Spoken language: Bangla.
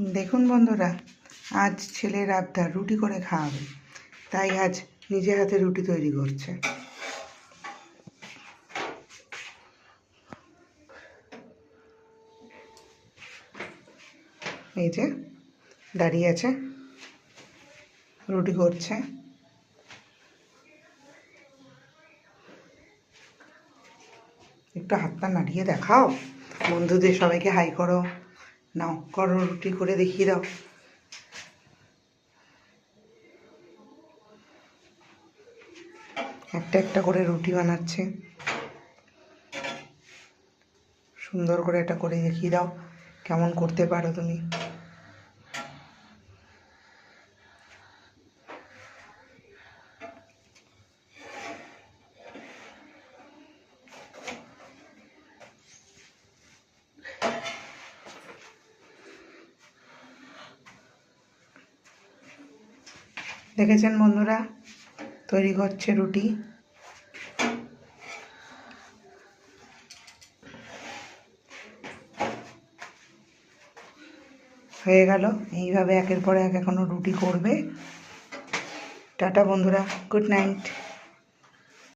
দেখুন বন্ধুরা, আজ ছেলের আবদার রুটি করে খাওয়াবে, তাই আজ নিজে হাতে রুটি তৈরি করছে। এই যে দাঁড়িয়ে আছে, রুটি করছে। একটু হাতটা নাড়িয়ে দেখাও, বন্ধুদের সবাইকে হাই করো। নাও করো, রুটি করে দেখিয়ে দাও। একটা একটা করে রুটি বানাচ্ছে, সুন্দর করে এটা করে দেখিয়ে দাও কেমন করতে পারো তুমি। দেখেছেন বন্ধুরা, তৈরি করছে রুটি। হয়ে গেল। এইভাবে একের পর এক এখনো রুটি করবে। টাটা বন্ধুরা, গুড নাইট।